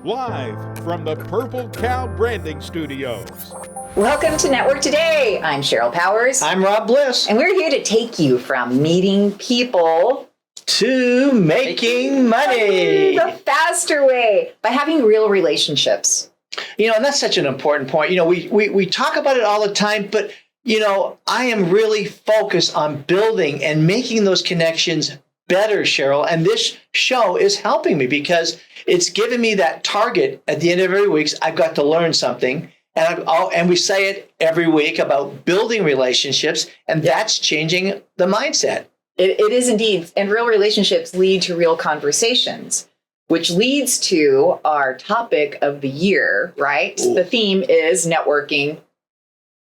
live from the Purple Cow Branding Studios. Welcome to Network Today. I'm Cheryl Powers. I'm Rob Bliss. And we're here to take you from meeting people to making money the faster way by having real relationships. And that's such an important point. We talk about it all the time, but I am really focused on building and making those connections better, Cheryl. And this show is helping me because it's giving me that target at the end of every week. I've got to learn something. And we say it every week about building relationships, and that's changing the mindset. It is indeed. And real relationships lead to real conversations, which leads to our topic of the year, right? Ooh. The theme is networking.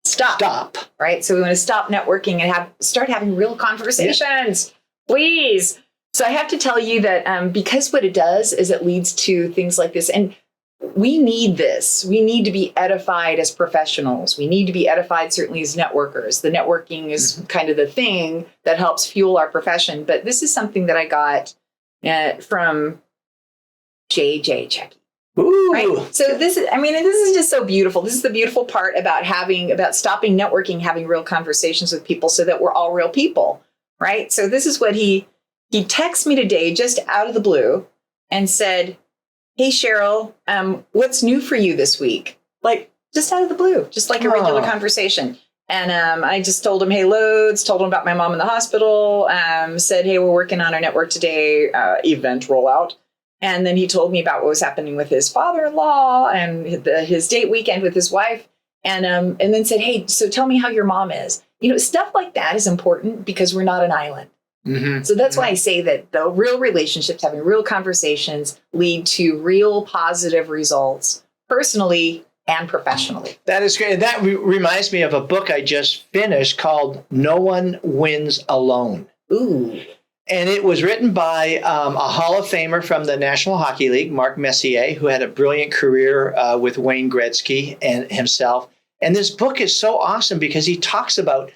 Stop. Right? So we want to stop networking and start having real conversations. Please. So I have to tell you that because what it does is it leads to things like this. And we need this. We need to be edified as professionals. We need to be edified certainly as networkers. The networking is kind of the thing that helps fuel our profession. But this is something that I got from JJ Checky. Ooh. Right? So this is just so beautiful. This is the beautiful part about stopping networking, having real conversations with people so that we're all real people. Right? So this is what he texted me today just out of the blue and said, "Hey, Cheryl, what's new for you this week?" Like, just out of the blue, just like a regular conversation. And I just told him, hey, loads, told him about my mom in the hospital, said, hey, we're working on our Network Today event rollout. And then he told me about what was happening with his father-in-law and his date weekend with his wife. And then said, hey, so tell me how your mom is. Stuff like that is important because we're not an island. Mm-hmm. So that's why I say that the real relationships, having real conversations, lead to real positive results personally and professionally. That is great. That reminds me of a book I just finished called No One Wins Alone. Ooh. And it was written by a Hall of Famer from the National Hockey League, Mark Messier, who had a brilliant career with Wayne Gretzky and himself. And this book is so awesome because he talks about,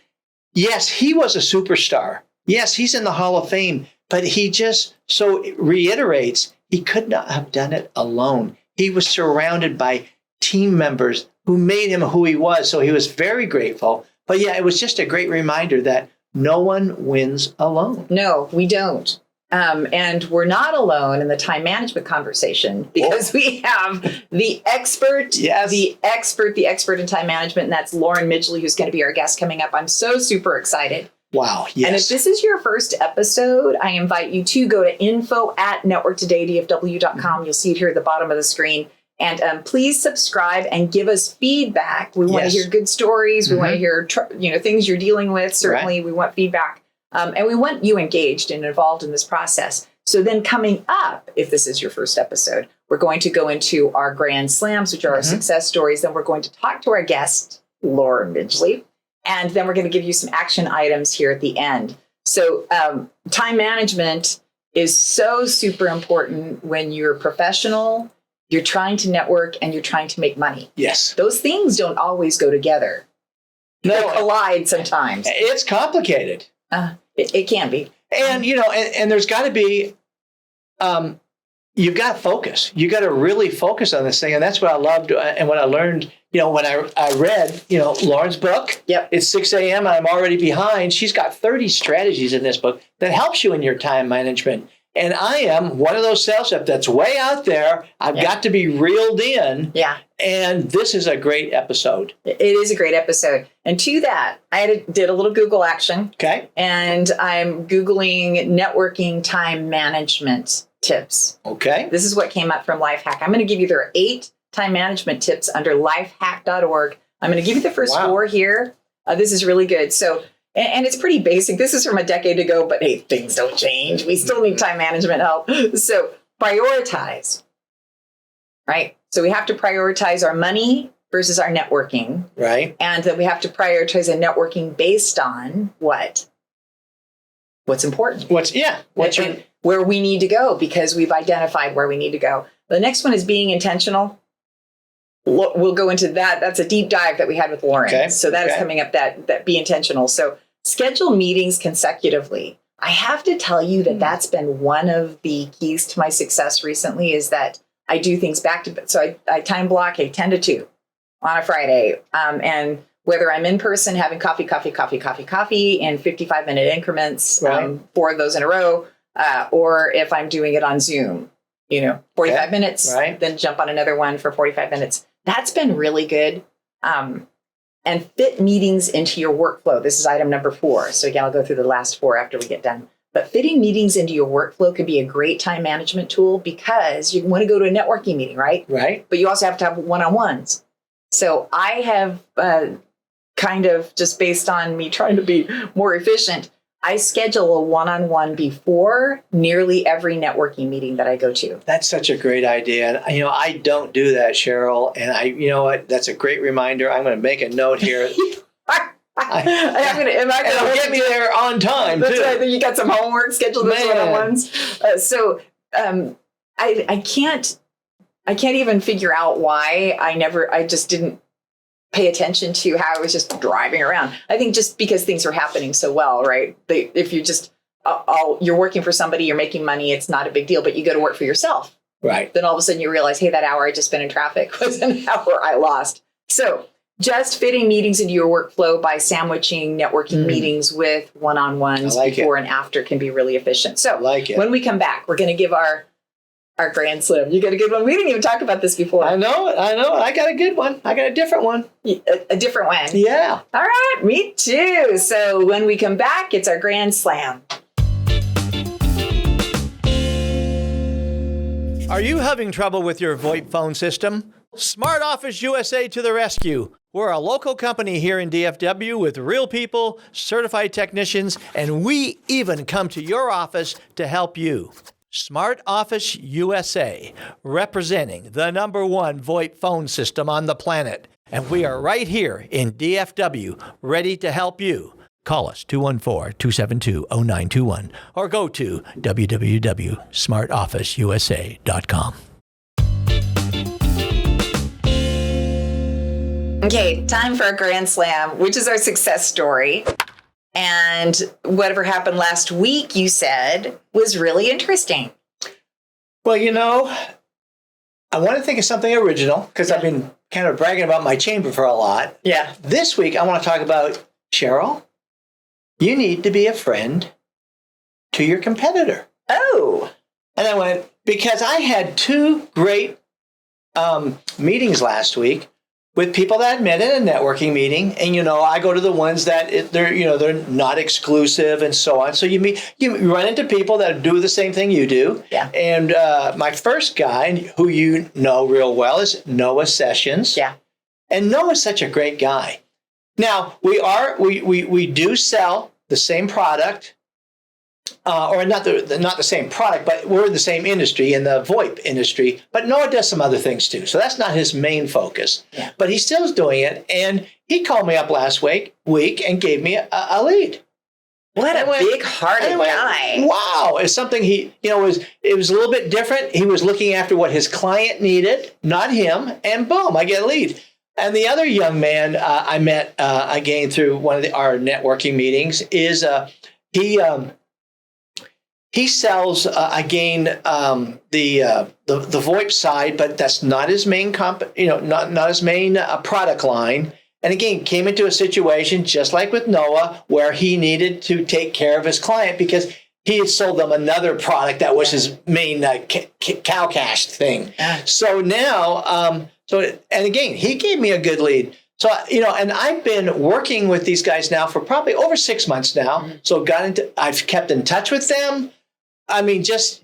yes, he was a superstar. Yes, he's in the Hall of Fame, but he just so reiterates he could not have done it alone. He was surrounded by team members who made him who he was. So he was very grateful. But yeah, it was just a great reminder that no one wins alone. No, we don't. And we're not alone in the time management conversation because we have the expert, the expert in time management. And that's Lauren Midgley, who's going to be our guest coming up. I'm so super excited. Wow. Yes. And if this is your first episode, I invite you to go to info@networktodaydfw.com. You'll see it here at the bottom of the screen. And please subscribe and give us feedback. We want to hear good stories. We want to hear things you're dealing with. Certainly, we want feedback. And we want you engaged and involved in this process. So then coming up, if this is your first episode, we're going to go into our Grand Slams, which are our success stories. Then we're going to talk to our guest, Lauren Midgley. And then we're going to give you some action items here at the end. So time management is so super important when you're professional, you're trying to network, and you're trying to make money. Yes. Those things don't always go together. No. They collide sometimes. It's complicated. It can be. And, and there's got to be, you've got focus. You got to really focus on this thing. And that's what I loved and what I learned, when I read, Lauren's book. Yep. It's 6 a.m. and I'm already behind. She's got 30 strategies in this book that helps you in your time management. And I am one of those sales reps that's way out there. I've got to be reeled in. Yeah. And this is a great episode. It is a great episode. And to that, I did a little Google action. Okay. And I'm Googling networking time management tips. Okay. This is what came up from Lifehack. I'm going to give you their 8 time management tips under lifehack.org. I'm going to give you the first 4 here. This is really good. So, and it's pretty basic. This is from a decade ago, but hey, things don't change. We still need time management help. So prioritize, right? So we have to prioritize our money versus our networking. Right. And then we have to prioritize a networking based on what? What's important. Where we need to go because we've identified where we need to go. The next one is being intentional. We'll go into that. That's a deep dive that we had with Lauren. Okay. So that is coming up, that be intentional. So schedule meetings consecutively. I have to tell you that that's been one of the keys to my success recently is that I do things back to, so I time block a 10 to 2 on a Friday. And whether I'm in person having coffee in 55-minute increments, Right. 4 of those in a row, or if I'm doing it on Zoom, 45 minutes, Right. then jump on another one for 45 minutes. That's been really good. And fit meetings into your workflow. This is item number 4. So again, I'll go through the last 4 after we get done. But fitting meetings into your workflow can be a great time management tool because you want to go to a networking meeting, right? Right. But you also have to have one-on-ones. So I have kind of, just based on me trying to be more efficient, I schedule a one-on-one before nearly every networking meeting that I go to. That's such a great idea. And, I don't do that, Cheryl. And you know what? That's a great reminder. I'm going to make a note here. It'll get me there on time, That's too. right. You got some homework, schedule those one-on-ones. I can't even figure out why I just didn't pay attention to how I was just driving around. I think just because things are happening so well, right? If you just, you're working for somebody, you're making money, it's not a big deal, but you go to work for yourself. Right. Then all of a sudden you realize, hey, that hour I just spent in traffic was an hour I lost. So just fitting meetings into your workflow by sandwiching networking meetings with one-on-ones before and after can be really efficient. So when we come back, we're going to give our Grand Slam. You got a good one. We didn't even talk about this before. I know it. I got a good one. I got a different one. A different one. Yeah. All right. Me too. So when we come back, it's our Grand Slam. Are you having trouble with your VoIP phone system? Smart Office USA to the rescue. We're a local company here in DFW with real people, certified technicians, and we even come to your office to help you. Smart Office USA, representing the #1 VoIP phone system on the planet. And we are right here in DFW, ready to help you. Call us 214-272-0921 or go to www.smartofficeusa.com. Okay, time for a Grand Slam, which is our success story. And whatever happened last week, you said, was really interesting. Well, I want to think of something original because I've been kind of bragging about my chamber for a lot. Yeah. This week, I want to talk about, Cheryl, you need to be a friend to your competitor. Oh. And I went, because I had 2 great meetings last week with people that I met in a networking meeting. And, I go to the ones that they're not exclusive and so on. So you run into people that do the same thing you do. Yeah. And my first guy, who you know real well, is Noah Sessions. Yeah. And Noah's such a great guy. Now, we do sell the same product, or not the same product, but we're in the same industry, in the VoIP industry. But Noah does some other things too, so that's not his main focus. Yeah. But he still's doing it, and he called me up last week and gave me a lead. What a big-hearted guy! Wow, it's something it was a little bit different. He was looking after what his client needed, not him, and boom, I get a lead. And the other young man I met again through one of our networking meetings is he sells again the VoIP side, but that's not his main not his main product line. And again, came into a situation just like with Noah, where he needed to take care of his client because he had sold them another product that was his main cow cash thing. So now. And again, he gave me a good lead. So, and I've been working with these guys now for probably over 6 months now. Mm-hmm. So I've kept in touch with them. I mean, just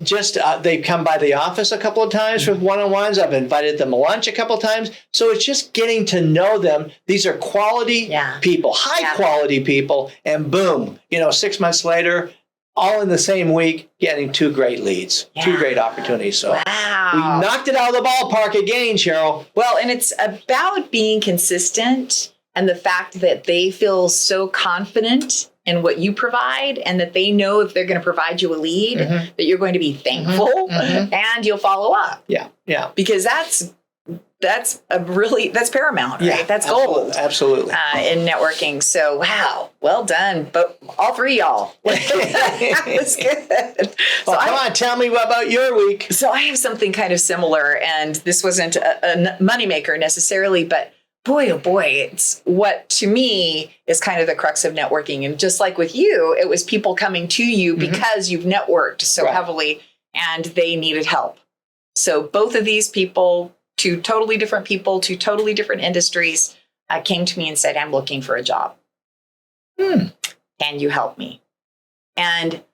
they've come by the office a couple of times with one-on-ones. I've invited them to lunch a couple of times. So it's just getting to know them. These are quality people, high quality people. And boom, 6 months later, all in the same week, getting 2 great leads, 2 great opportunities. So we knocked it out of the ballpark again, Cheryl. Well, and it's about being consistent and the fact that they feel so confident in what you provide and that they know if they're going to provide you a lead, that you're going to be thankful and you'll follow up. Yeah. Because that's that's paramount, right? Yeah, That's absolutely, gold. absolutely. In networking. So, wow, well done. But all three y'all. That's good. Well, come on, tell me about your week. So I have something kind of similar, and this wasn't a moneymaker necessarily, but boy, oh boy, it's what to me is kind of the crux of networking. And just like with you, it was people coming to you because you've networked so heavily and they needed help. So both of these people, two totally different people, two totally different industries, came to me and said, I'm looking for a job. Can you help me? And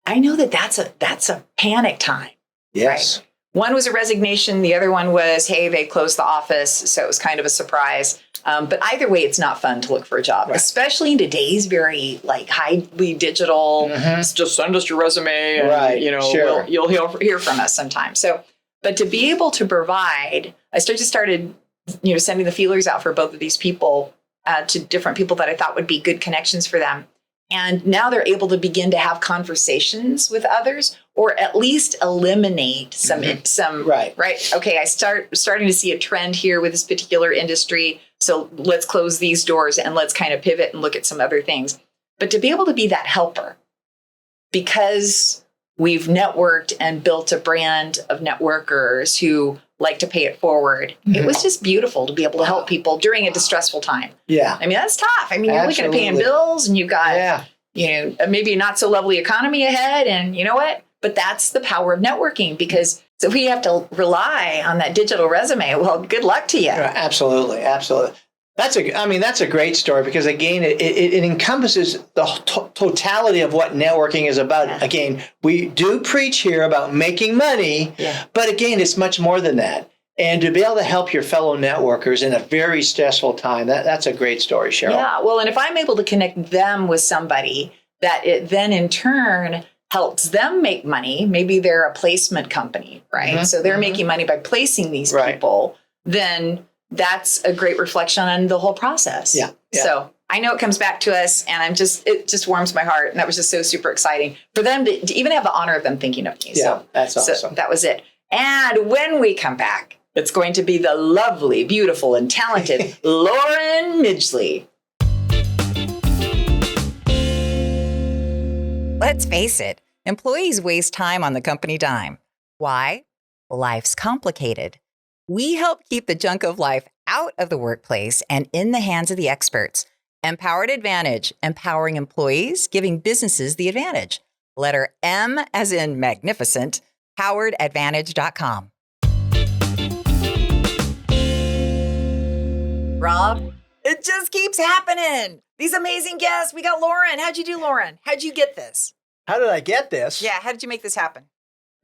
I know that that's a panic time. Yes. Right? One was a resignation. The other one was, hey, they closed the office. So it was kind of a surprise. But either way, it's not fun to look for a job, especially in today's very highly digital. Just send us your resume and, you'll hear from us sometime. So, but to be able to provide, I started, sending the feelers out for both of these people to different people that I thought would be good connections for them. And now they're able to begin to have conversations with others, or at least eliminate some right. Okay, starting to see a trend here with this particular industry. So let's close these doors and let's kind of pivot and look at some other things. But to be able to be that helper, because we've networked and built a brand of networkers who like to pay it forward. It was just beautiful to be able to help people during a distressful time. Yeah. I mean, that's tough. I mean, you're looking at paying bills and you've got, maybe a not so lovely economy ahead. And you know what? But that's the power of networking, because if we have to rely on that digital resume, well, good luck to you. Absolutely. Absolutely. That's a great story, because again, it encompasses the totality of what networking is about. Again, we do preach here about making money, but again, it's much more than that. And to be able to help your fellow networkers in a very stressful time, that's a great story, Cheryl. Yeah, well, and if I'm able to connect them with somebody that it then in turn helps them make money, maybe they're a placement company, right? So they're making money by placing these people, then that's a great reflection on the whole process. Yeah. So I know it comes back to us, and it just warms my heart. And that was just so super exciting for them to even have the honor of them thinking of me. Yeah, that's awesome. So that was it. And when we come back, it's going to be the lovely, beautiful, and talented Lauren Midgley. Let's face it, employees waste time on the company dime. Why? Life's complicated. We help keep the junk of life out of the workplace and in the hands of the experts. Empowered Advantage, empowering employees, giving businesses the advantage. Letter M as in magnificent, poweredadvantage.com. Rob, it just keeps happening. These amazing guests. We got Lauren. How'd you do, Lauren? How'd you get this? How did I get this? Yeah, how did you make this happen?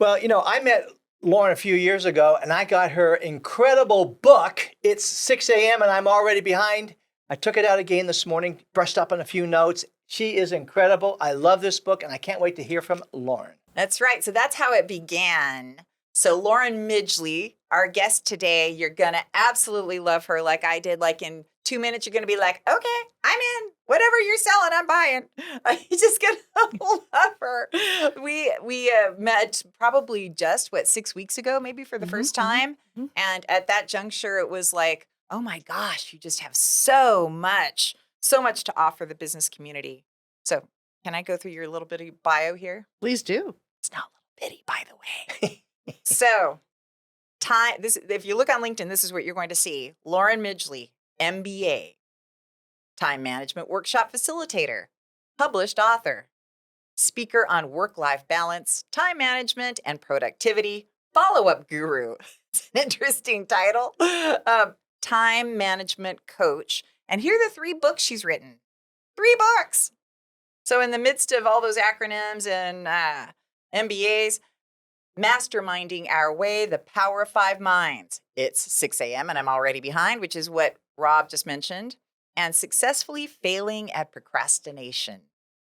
Well, I met Lauren a few years ago, and I got her incredible book. It's 6 a.m. and I'm already behind. I took it out again this morning, brushed up on a few notes. She is incredible. I love this book, and I can't wait to hear from Lauren. That's right. So that's how it began. So Lauren Midgley, our guest today, you're going to absolutely love her like I did. Like in 2 minutes, you're going to be like, okay, I'm in. Whatever you're selling, I'm buying. You're just going to love her. We met probably just, 6 weeks ago, maybe for the first time. And at that juncture, it was like, oh my gosh, you just have so much to offer the business community. So can I go through your little bitty bio here? Please do. It's not little bitty, by the way. So if you look on LinkedIn, this is what you're going to see. Lauren Midgley, MBA, time management workshop facilitator, published author, speaker on work-life balance, time management, and productivity, follow-up guru. It's an interesting title. Time management coach. And here are the 3 books she's written. 3 books. So in the midst of all those acronyms and MBAs, Masterminding Our Way, The Power of 5 Minds. It's 6 a.m. and I'm already behind, which is what Rob just mentioned. And Successfully Failing at Procrastination.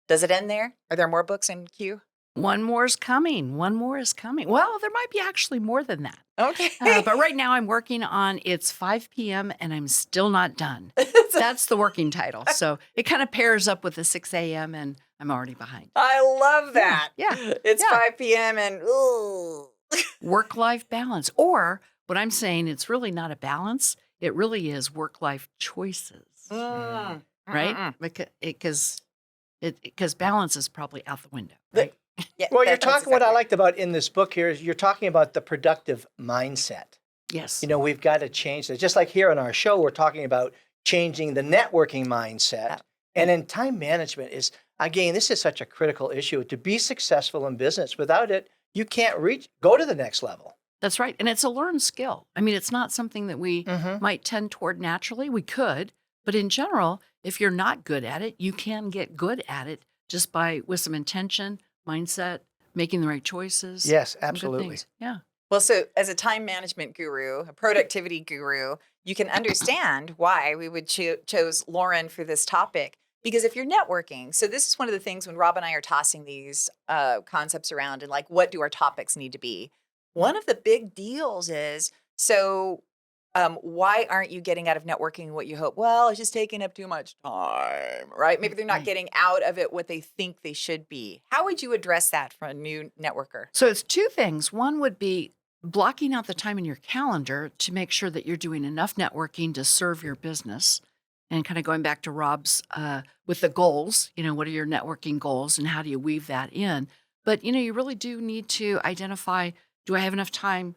Does it end there? Are there more books in queue? One more is coming. Well, there might be actually more than that. Okay. But right now I'm working on It's 5 p.m. and I'm still not done. That's the working title. So it kind of pairs up with the 6 a.m. and I'm already behind. I love that. Yeah. It's 5 p.m. and ooh. Work-life balance, or what I'm saying, it's really not a balance. It really is work-life choices, Mm. right? Mm-mm. Because balance is probably out the window. The- Right? Yeah, Well, you're that's talking, what I exactly liked about in this book here is you're talking about the productive mindset. Yes. You know, we've got to change that. Just like here on our show, we're talking about changing the networking mindset. Yeah. And then time management is, again, this is such a critical issue. To be successful in business, without it, you can't go to the next level. That's right. And it's a learned skill. I mean, it's not something that we Mhm. might tend toward naturally. We could, but in general, if you're not good at it, you can get good at it just with some intention, mindset, making the right choices. Yes, some good absolutely. things. Yeah. Well, so as a time management guru, a productivity guru, you can understand why we would chose Lauren for this topic. Because if you're networking, so this is one of the things when Rob and I are tossing these concepts around and like, what do our topics need to be? One of the big deals is, why aren't you getting out of networking what you hope? Well, it's just taking up too much time, right? Maybe they're not Right. getting out of it what they think they should be. How would you address that for a new networker? So it's two things. One would be blocking out the time in your calendar to make sure that you're doing enough networking to serve your business. And kind of going back to Rob's with the goals, what are your networking goals and how do you weave that in? But, you really do need to identify, do I have enough time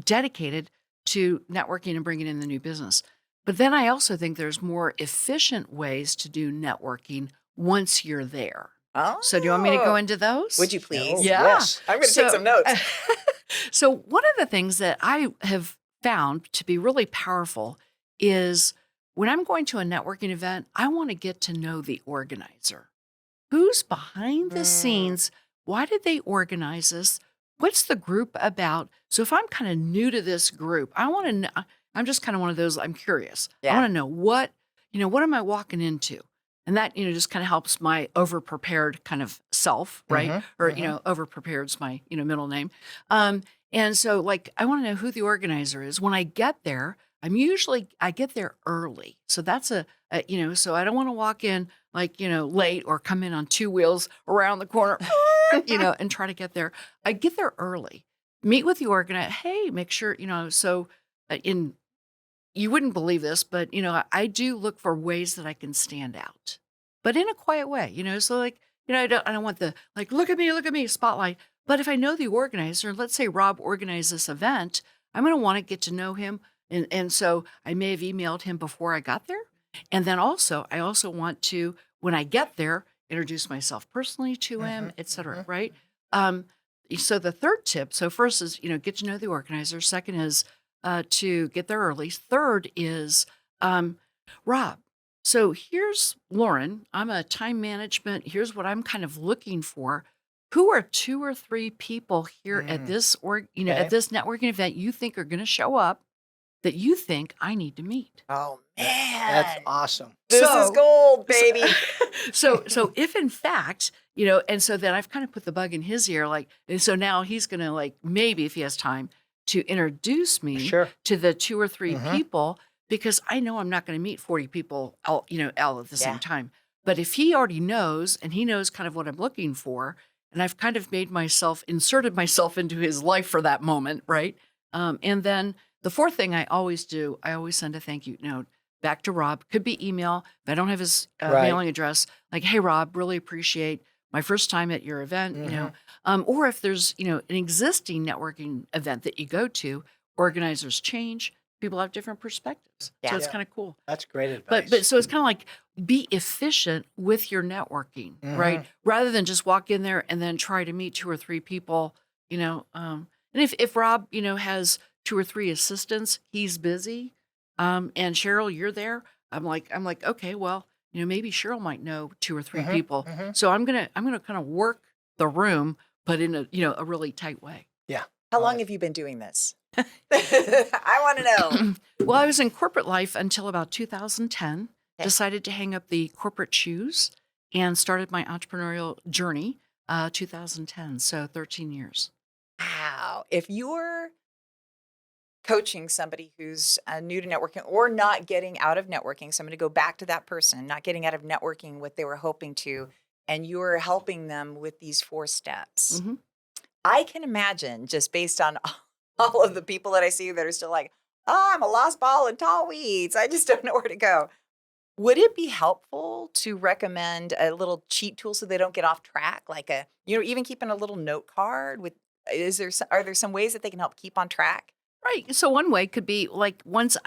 dedicated to networking and bringing in the new business? But then I also think there's more efficient ways to do networking once you're there. Oh, So do you want me to go into those? Would you please? Oh, Yeah. Yes. I'm going to take some notes. So one of the things that I have found to be really powerful is when I'm going to a networking event, I want to get to know the organizer. Who's behind the scenes? Why did they organize this? What's the group about? So if I'm kind of new to this group, I want to know, I'm just kind of one of those, I'm curious. I Yeah. want to know what am I walking into? And that, just kind of helps my over-prepared kind of self, right? Mhm, Or, mhm. over-prepared's my, middle name. And so like, I want to know who the organizer is. When I get there, I get there early. So that's so I don't want to walk in like, late or come in on two wheels around the corner, and try to get there. I get there early, meet with the organizer. Hey, make sure, you wouldn't believe this, but I do look for ways that I can stand out, but in a quiet way, so like, I don't want the like, look at me spotlight. But if I know the organizer, let's say Rob organized this event, I'm going to want to get to know him. And so I may have emailed him before I got there. And then I also want to, when I get there, introduce myself personally to him, et cetera, right? So the third tip, so first is, get to know the organizer. Second is to get there early. Third is, Rob, so here's Lauren. I'm a time management. Here's what I'm kind of looking for. Who are 2 or 3 people here at this Okay. at this networking event you think are going to show up that you think I need to meet? Oh, man. That's awesome. This is So- gold, baby. So if in fact, and so then I've kind of put the bug in his ear, like, and so now he's going to like, maybe if he has time to introduce me Sure. to the 2 or 3 Mhm. people, because I know I'm not going to meet 40 people all at the Yeah. same time. But if he already knows and he knows kind of what I'm looking for, and I've kind of inserted myself into his life for that moment, right? And then the fourth thing I always do, I always send a thank you note back to Rob. Could be email. If I don't have his Right. mailing address, like, hey, Rob, really appreciate my first time at your event, or if there's, an existing networking event that you go to, organizers change, people have different perspectives. Yeah. So it's Yeah. kind of cool. That's great advice. But so it's kind of like be efficient with your networking, right? Rather than just walk in there and then try to meet 2 or 3 people, and if Rob, has 2 or 3 assistants, he's busy. And Cheryl, you're there. I'm like, okay, well, maybe Cheryl might know 2 or 3 people. So I'm gonna kind of work the room, but in a really tight way. Yeah. How long have you been doing this? I want to know. Well, I was in corporate life until about 2010. Okay. Decided to hang up the corporate shoes and started my entrepreneurial journey 2010. So 13 years. Wow. If you're coaching somebody who's new to networking or not getting out of networking, so I'm going to go back to that person, not getting out of networking what they were hoping to, and you're helping them with these 4 steps. Mhm. I can imagine, just based on all of the people that I see that are still like, oh, I'm a lost ball in tall weeds. I just don't know where to go. Would it be helpful to recommend a little cheat tool so they don't get off track? Like even keeping a little note card with, are there some ways that they can help keep on track? Right. So one way could be like once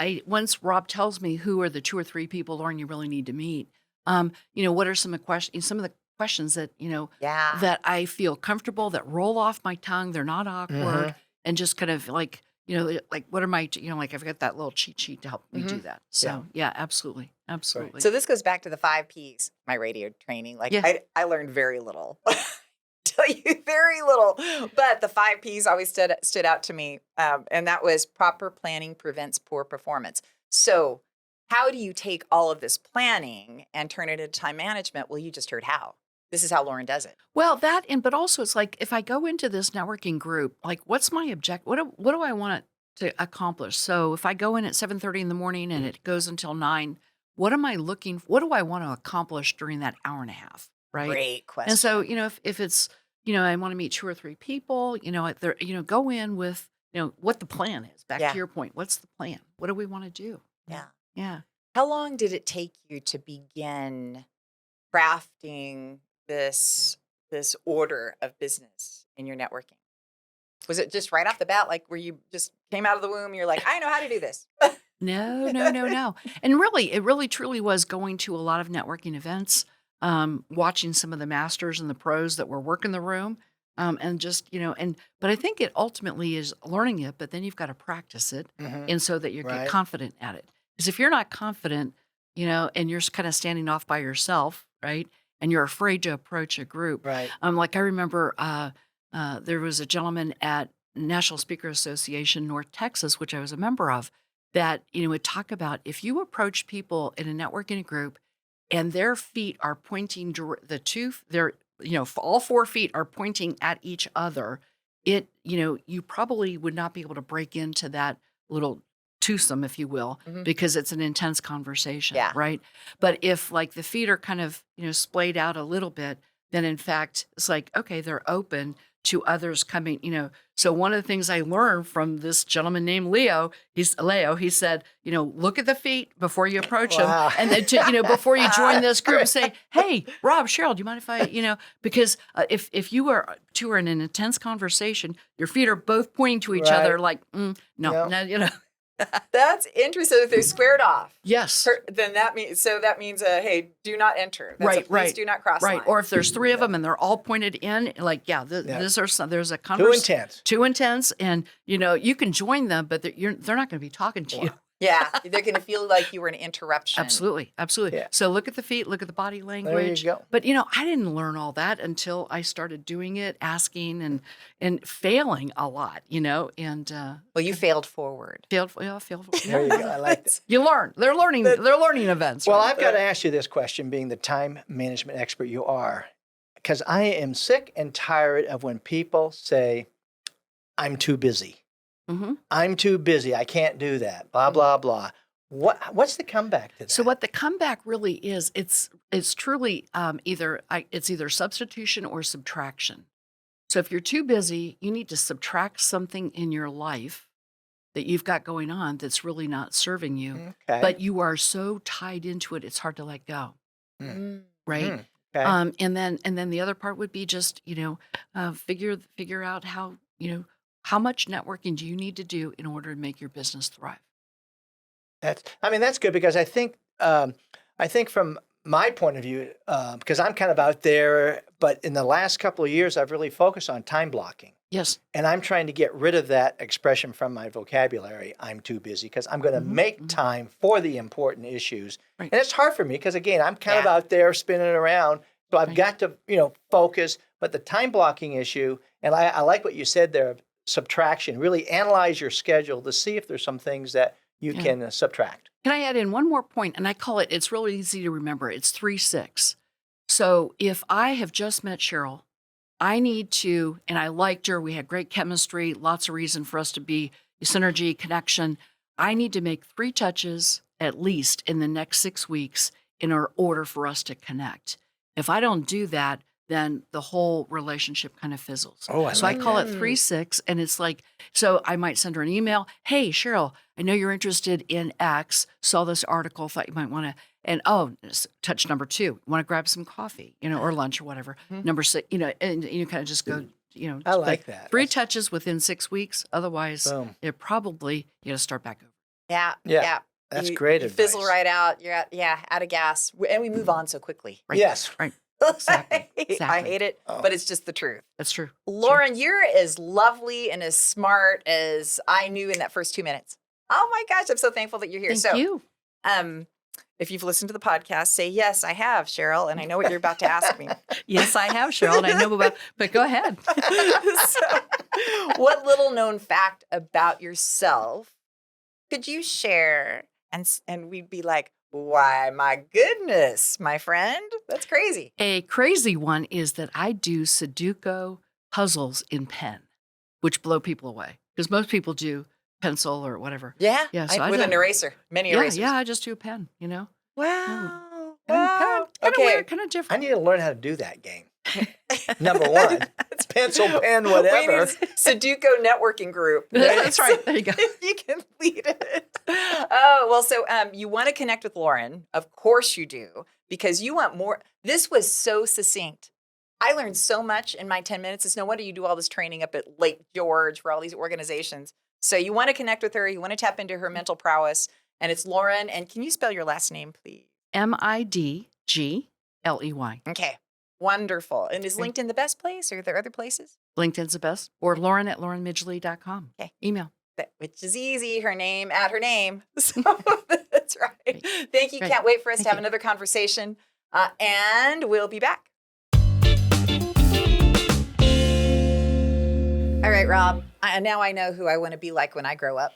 Rob tells me who are the 2 or 3 people, Lauren, you really need to meet. What are some of the questions that, Yeah. that I feel comfortable, that roll off my tongue, they're not awkward, and just kind of like, like what are my, like I've got that little cheat sheet to help me do that. So yeah, absolutely. Absolutely. So this goes back to the 5 Ps, my radio training. Like Yeah. I learned very little. Tell you very little, but the 5 Ps always stood out to me, and that was proper planning prevents poor performance. So how do you take all of this planning and turn it into time management? Well, you just heard how. This is how Lauren does it. Well, but also it's like if I go into this networking group, like what's my objective? What do I want to accomplish? So if I go in at 7:30 in the morning and it goes until 9, what am I looking? What do I want to accomplish during that hour and a half? Right. Great question. And so if it's I want to meet 2 or 3 people, go in with what the plan is. Back Yeah. to your point, what's the plan? What do we want to do? Yeah. Yeah. How long did it take you to begin crafting this order of business in your networking? Was it just right off the bat, like where you just came out of the womb, you're like, I know how to do this? No. And really, it really truly was going to a lot of networking events, watching some of the masters and the pros that were working the room. And just, but I think it ultimately is learning it, but then you've got to practice it. And so that you get confident at it. Because if you're not confident, and you're kind of standing off by yourself, right? And you're afraid to approach a group. Right. Like I remember there was a gentleman at National Speaker Association, North Texas, which I was a member of, that, would talk about if you approach people in a networking group and their feet are pointing, all 4 feet are pointing at each other, you probably would not be able to break into that little twosome, if you will, because it's an intense conversation, Yeah. right? But if like the feet are kind of, splayed out a little bit, then in fact, it's like, okay, they're open to others coming, So one of the things I learned from this gentleman named Leo, he said, look at the feet before you approach them. And then, before you join this group, say, hey, Rob, Cheryl, do you mind if I, because if you are 2 are in an intense conversation, your feet are both pointing to each other like, no. That's interesting. If they're squared off, Yes. then that means hey, do not enter. That's Right, please right. do not cross Right. line. Or if there's 3 of them and they're all pointed in, like, there's a conversation. Too intense. And, you can join them, but they're not going to be talking to you. Yeah, they're going to feel like you were an interruption. Absolutely. Yeah. So look at the feet, look at the body language. There you go. But, I didn't learn all that until I started doing it, asking and failing a lot, and Well, you failed forward. failed. There you go. I like that. You learn. They're learning events. Well, right? I've got to ask you this question, being the time management expert you are, because I am sick and tired of when people say, I'm too busy. Mhm. I'm too busy. I can't do that. Blah, blah, blah. What's the comeback to that? So what the comeback really is, it's truly it's either substitution or subtraction. So if you're too busy, you need to subtract something in your life that you've got going on that's really not serving you. Okay. But you are so tied into it, it's hard to let go. Right. Okay. And then the other part would be just, figure out how much networking do you need to do in order to make your business thrive? That's good, because I think from my point of view, because I'm kind of out there, but in the last couple of years, I've really focused on time blocking. Yes. And I'm trying to get rid of that expression from my vocabulary. I'm too busy, because I'm going to make time for the important issues. Right. And it's hard for me because, again, I'm kind of out there spinning around. So I've got to, focus. But the time blocking issue, and I like what you said there, subtraction, really analyze your schedule to see if there's some things that you can subtract. Can I add in one more point? And I call it's really easy to remember. It's 3-6. So if I have just met Cheryl, I need to, and I liked her, we had great chemistry, lots of reason for us to be synergy, connection. I need to make 3 touches at least in the next 6 weeks in order for us to connect. If I don't do that, then the whole relationship kind of fizzles. Oh, I so I like call that. it 3-6, and it's like, so I might send her an email. Hey, Cheryl, I know you're interested in X. Saw this article, thought you might want to. And touch number 2, want to grab some coffee, or lunch or whatever. Number 6, and you kind of just go, I like that. 3 touches within 6 weeks. Otherwise, Boom. you got to start back over. Yeah. Yeah. Yeah. That's You- great You advice. fizzle right out. You're out of gas. And we move on so quickly. Right. Yes. Right. I Exactly. hate it, Oh. but it's just the truth. That's true. Lauren, you're as lovely and as smart as I knew in that first 2 minutes. Oh my gosh, I'm so thankful that you're here. Thank you. If you've listened to the podcast, say, yes, I have, Cheryl, and I know what you're about to ask me. Yes, I have, Cheryl, and I know about, but go ahead. So, what little known fact about yourself could you share? And we'd be like, why, my goodness, my friend, that's crazy. A crazy one is that I do Sudoku puzzles in pen, which blow people away because most people do pencil or whatever. Yeah, Yeah, so I with an don't- eraser, many erasers. Yeah, I just do a pen, Wow. Kind Wow. of Okay. weird, kind of I different. need to learn how to do that game. Number 1, pencil, pen, whatever. We need Sudoku networking group. That's right. There you go. You can lead it. Oh, well, so you want to connect with Lauren. Of course you do, because you want more. This was so succinct. I learned so much in my 10 minutes. It's no wonder you do all this training up at Lake George for all these organizations. So you want to connect with her. You want to tap into her mental prowess. And it's Lauren. And can you spell your last name, please? Midgley. Okay. Wonderful. And is LinkedIn the best place, or are there other places? LinkedIn's the best. Or Lauren@laurenmidgley.com. Okay. Email. Which is easy. Her name, add her name. So that's right. Great. Thank you. Great. Can't wait for us Thank to have you. another conversation. And we'll be back. All right, Rob. Now I know who I want to be like when I grow up.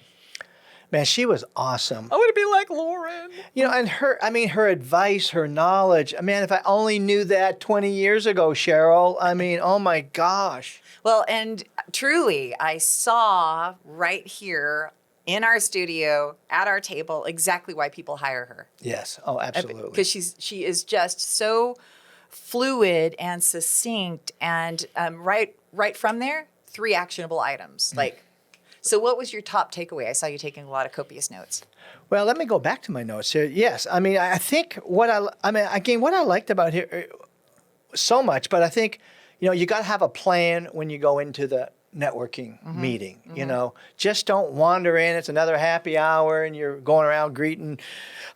Man, she was awesome. I want to be like Lauren. And her advice, her knowledge. Man, if I only knew that 20 years ago, Cheryl. Oh my gosh. Well, and truly, I saw right here in our studio at our table exactly why people hire her. Yes. Oh, absolutely. Because she is just so fluid and succinct, and right from there, 3 actionable items. So what was your top takeaway? I saw you taking a lot of copious notes. Well, let me go back to my notes here. Yes, I think what I liked about here so much, but I think, you got to have a plan when you go into the networking meeting. Just don't wander in. It's another happy hour and you're going around greeting,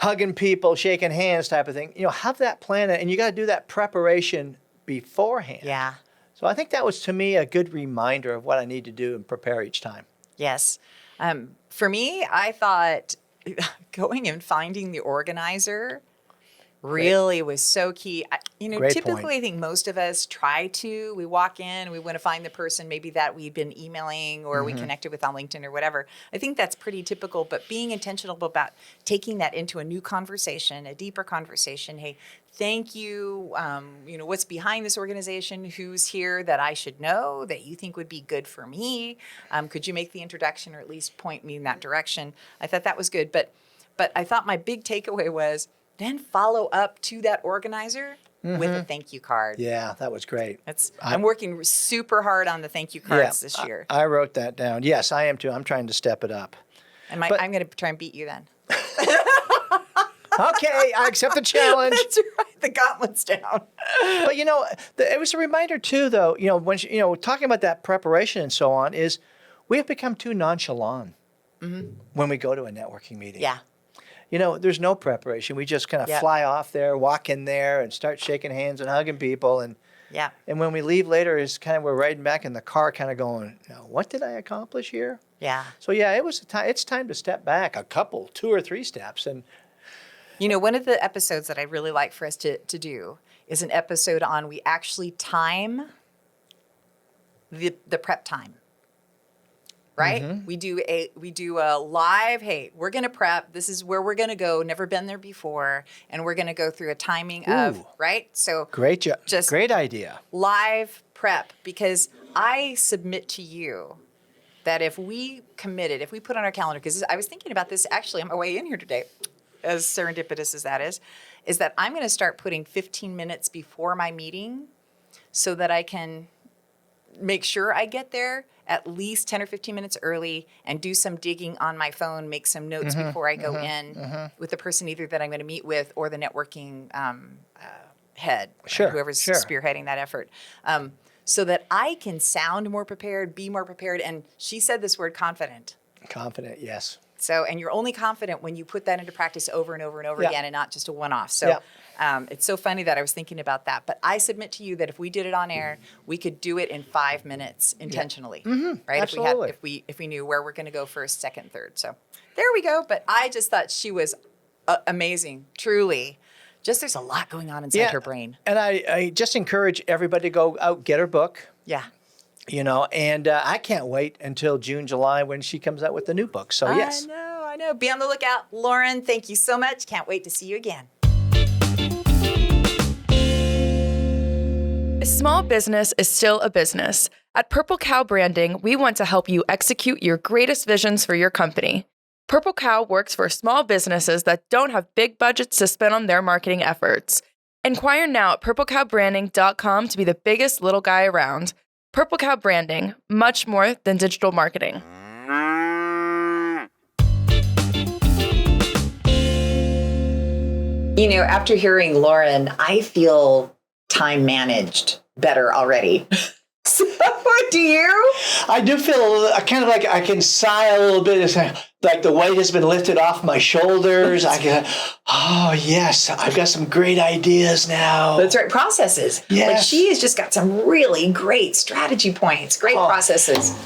hugging people, shaking hands type of thing. Have that plan, and you got to do that preparation beforehand. Yeah. So I think that was, to me, a good reminder of what I need to do and prepare each time. Yes. For me, I thought going and finding the organizer really was so key. Great Typically, point. I think most of us we walk in, we want to find the person maybe that we've been emailing or we connected with on LinkedIn or whatever. I think that's pretty typical, but being intentional about taking that into a new conversation, a deeper conversation. Hey, thank you. What's behind this organization? Who's here that I should know that you think would be good for me? Could you make the introduction or at least point me in that direction? I thought that was good. But I thought my big takeaway was then follow up to that organizer with a thank you card. Yeah, that was great. I'm working super hard on the thank you cards this year. I wrote that down. Yes, I am too. I'm trying to step it up. And I'm going to try and beat you then. Okay, I accept the challenge. That's right. The gauntlet's down. But it was a reminder too, though. When talking about that preparation and so on, is we have become too nonchalant when we go to a networking meeting. Yeah. There's no preparation. We just kind of fly off there, walk in there, and start shaking hands and hugging people. And Yeah. and when we leave later, is kind of we're riding back in the car, kind of going, what did I accomplish here? Yeah. So yeah, it's time to step back 2 or 3 steps and. One of the episodes that I really like for us to do is an episode on we actually time the prep time. Right? We do a live, hey, we're going to prep. This is where we're going to go. Never been there before. And we're going to go through a timing of, right? So Great job. Just- Great idea. live prep, because I submit to you that if we put on our calendar, because I was thinking about this actually on my way in here today, as serendipitous as that is that I'm going to start putting 15 minutes before my meeting so that I can make sure I get there at least 10 or 15 minutes early and do some digging on my phone, make some notes before I go in with the person either that I'm going to meet with or the networking head, whoever's spearheading that effort, so that I can sound more prepared, be more prepared. And she said this word, confident. Confident, yes. So, and you're only confident when you put that into practice over and over and over again and not just a one-off. So it's so funny that I was thinking about that. But I submit to you that if we did it on air, we could do it in 5 minutes intentionally, right? Absolutely. If we knew where we're going to go first, second, third. So there we go. But I just thought she was amazing, truly. Just there's a lot going on inside her brain. And I just encourage everybody to go out, get her book. Yeah. You know, and I can't wait until June, July when she comes out with the new book. So, yes. I know. Be on the lookout. Lauren, thank you so much. Can't wait to see you again. A small business is still a business. At Purple Cow Branding, we want to help you execute your greatest visions for your company. Purple Cow works for small businesses that don't have big budgets to spend on their marketing efforts. Inquire now at purplecowbranding.com to be the biggest little guy around. Purple Cow Branding, much more than digital marketing. You know, after hearing Lauren, I feel time managed better already. So, do you? I do feel a little, kind of like I can sigh a little bit. It's like the weight has been lifted off my shoulders. I can, oh, yes, I've got some great ideas now. That's right. Processes. Yes. Like she has just got some really great strategy points, great processes.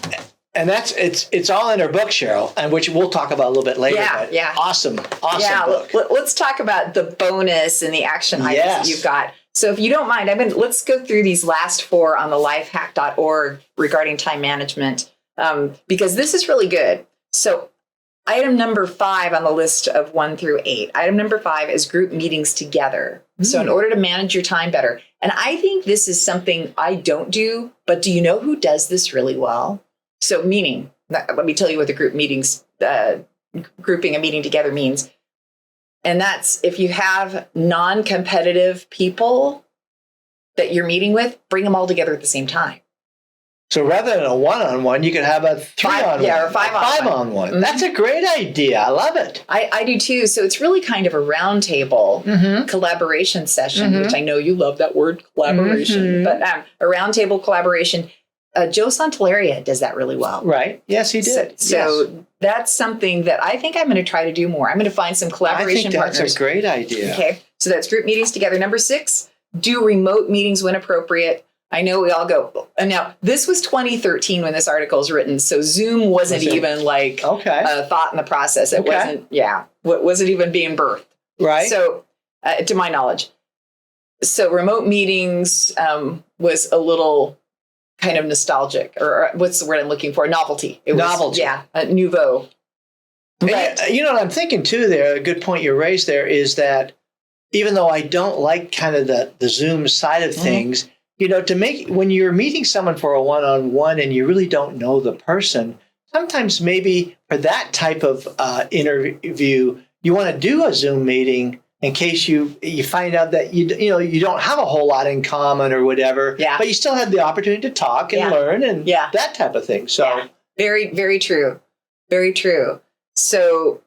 And it's all in her book, Cheryl, and which we'll talk about a little bit later. Yeah. Awesome book. Let's talk about the bonus and the action items that you've got. So if you don't mind, let's go through these last 4 on the lifehack.org regarding time management, because this is really good. So item number 5 on the list of 1 through 8. Item number 5 is group meetings together. So in order to manage your time better, and I think this is something I don't do, but do you know who does this really well? So meaning, let me tell you what the group meetings, grouping a meeting together means. And that's if you have non-competitive people that you're meeting with, bring them all together at the same time. So rather than a one-on-one, you could have a 3-on-1. Or 5-on-1. Mm-hmm. That's a great idea. I love it. I do too. So it's really kind of a roundtable collaboration session, which I know you love that word collaboration, but a roundtable collaboration. Joe Santalaria does that really well. Right. Yes, he did. So that's something that I think I'm going to try to do more. I'm going to find some collaboration partners. That's a great idea. Okay. So that's group meetings together. Number 6, do remote meetings when appropriate. I know we all go. And now this was 2013 when this article is written. So Zoom wasn't even like a thought in the process. It wasn't. Yeah. What wasn't even being birthed. Right. So to my knowledge. So remote meetings was a little kind of nostalgic, or what's the word I'm looking for? Novelty. It was, novelty. Yeah. Nouveau. But, you know what I'm thinking too there, a good point you raised there is that even though I don't like kind of the Zoom side of things, you know, to make, when you're meeting someone for a one-on-one and you really don't know the person, sometimes maybe for that type of interview, you want to do a Zoom meeting in case you find out that you don't have a whole lot in common or whatever, but you still have the opportunity to talk and learn and that type of thing. So very, very true. Very true. So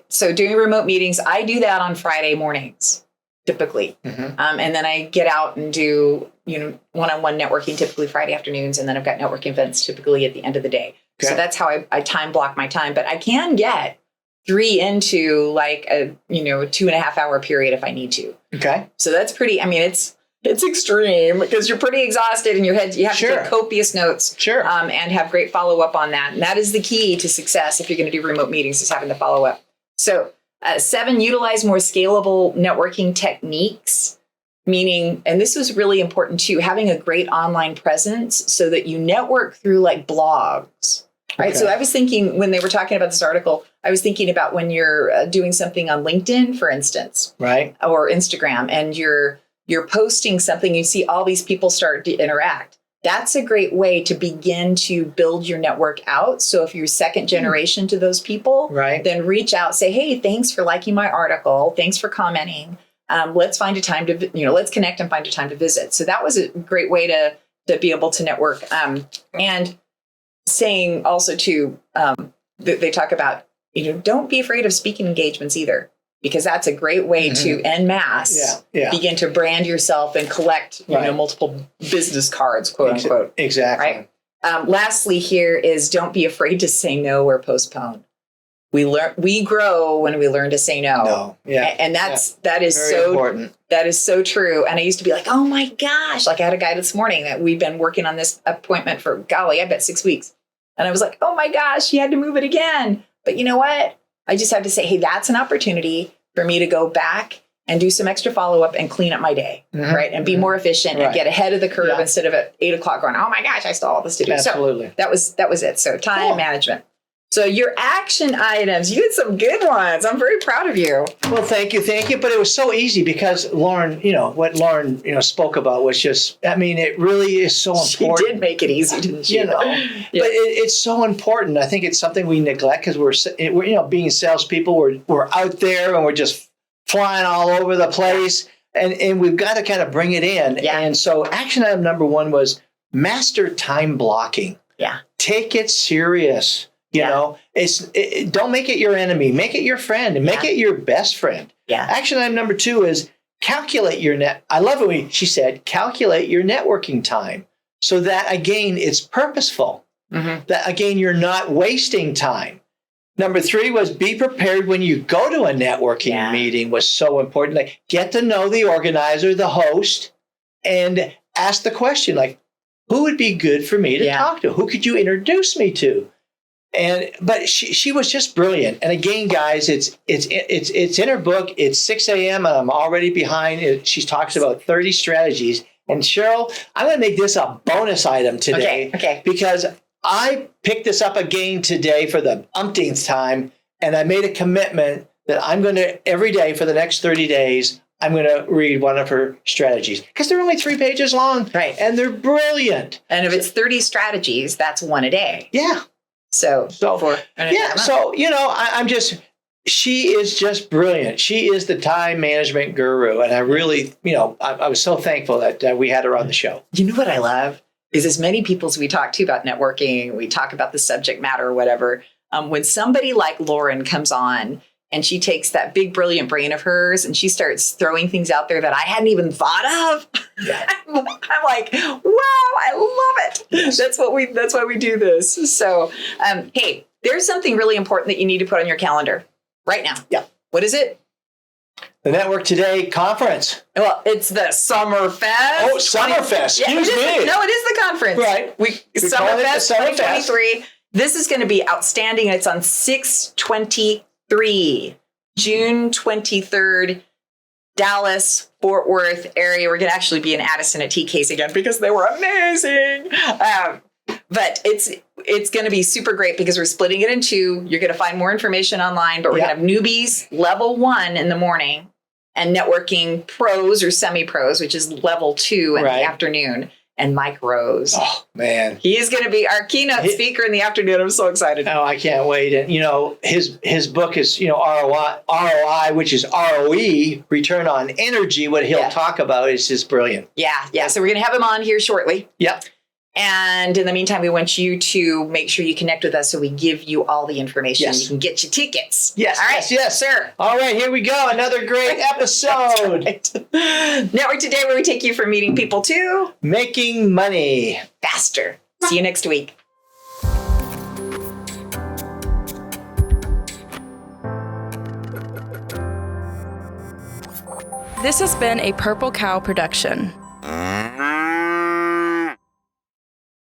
so doing remote meetings, I do that on Friday mornings, typically. And then I get out and do, one-on-one networking, typically Friday afternoons. And then I've got networking events typically at the end of the day. Okay. So that's how I time block my time. But I can get 3 into like a 2.5 hour period if I need to. Okay. So that's pretty, it's extreme because you're pretty exhausted in your head. You have to take copious notes and have great follow up on that. And that is the key to success if you're going to do remote meetings, is having the follow up. So 7, utilize more scalable networking techniques, meaning, and this was really important too, having a great online presence so that you network through like blogs. Right. Okay. So I was thinking when they were talking about this article, I was thinking about when you're doing something on LinkedIn, for instance, right, or Instagram, and you're posting something, you see all these people start to interact. That's a great way to begin to build your network out. So if you're second generation to those people, then reach out, say, hey, thanks for liking my article. Thanks for commenting. Let's find a time to, let's connect and find a time to visit. So that was a great way to be able to network. And saying also too, they talk about, don't be afraid of speaking engagements either, because that's a great way to en masse begin to brand yourself and collect, multiple business cards, quote unquote. Exactly. Right. Lastly, here is don't be afraid to say no or postpone. We grow when we learn to say no. No. Yeah. And that is very so important. That is so true. And I used to be like, oh my gosh, like I had a guy this morning that we've been working on this appointment for, golly, I bet 6 weeks. And I was like, oh my gosh, he had to move it again. But you know what? I just have to say, hey, that's an opportunity for me to go back and do some extra follow-up and clean up my day, right? And be more efficient and get ahead of the curve instead of at 8 o'clock going, oh my gosh, I still have all this to do. Absolutely. So that was it. So time management. So your action items, you had some good ones. I'm very proud of you. Well, thank you. But it was so easy because Lauren, what Lauren, spoke about was just, I mean, it really is so important. She did make it easy, didn't she? But it's so important. I think it's something we neglect because we're being salespeople, we're out there and we're just flying all over the place, and we've got to kind of bring it in. Yeah. And so action item number 1 was master time blocking. Yeah. Take it serious. Don't make it your enemy. Make it your friend and make it your best friend. Yeah. Action item number 2 is calculate your I love it when she said, calculate your networking time so that, again, it's purposeful. That, again, you're not wasting time. Number 3 was be prepared when you go to a networking meeting was so important. Like, get to know the organizer, the host, and ask the question, like, who would be good for me to talk to? Who could you introduce me to? But she was just brilliant. And again, guys, it's in her book. It's 6 a.m. and I'm already behind. She talks about 30 strategies. And Cheryl, I'm going to make this a bonus item today. Okay. Because I picked this up again today for the umpteenth time. And I made a commitment that I'm going to, every day for the next 30 days, I'm going to read one of her strategies. Because they're only 3 pages long. Right. And they're brilliant. And if it's 30 strategies, that's one a day. Yeah. So she is just brilliant. She is the time management guru. And I really, I was so thankful that we had her on the show. You know what I love is as many people as we talk to about networking, we talk about the subject matter or whatever. When somebody like Lauren comes on and she takes that big, brilliant brain of hers and she starts throwing things out there that I hadn't even thought of. Yeah. I'm like, wow, I love it. Yes. That's why we do this. So, hey, there's something really important that you need to put on your calendar right now. Yeah. What is it? The Network Today conference. Well, it's the Summerfest. Oh, Summerfest. Excuse me. No, it is the conference. Right. Summerfest 2023. This is going to be outstanding. It's on 6/23. June 23rd, Dallas, Fort Worth area. We're going to actually be in Addison at TK's again because they were amazing. But it's going to be super great because we're splitting it in 2. You're going to find more information online, but we're going to have newbies level 1 in the morning and networking pros or semi-pros, which is level 2 in the afternoon. And Mike Rose. Oh, man. He is going to be our keynote speaker in the afternoon. I'm so excited. Oh, I can't wait. And, his book is, ROI, which is ROE, return on energy. What he'll talk about is just brilliant. Yeah. So we're going to have him on here shortly. Yep. And in the meantime, we want you to make sure you connect with us so we give you all the information. Yes. You can get you tickets. Yes. All right. Yes, sir. All right. Here we go. Another great episode. Network Today, where we take you from meeting people to making money faster. See you next week. This has been a Purple Cow production.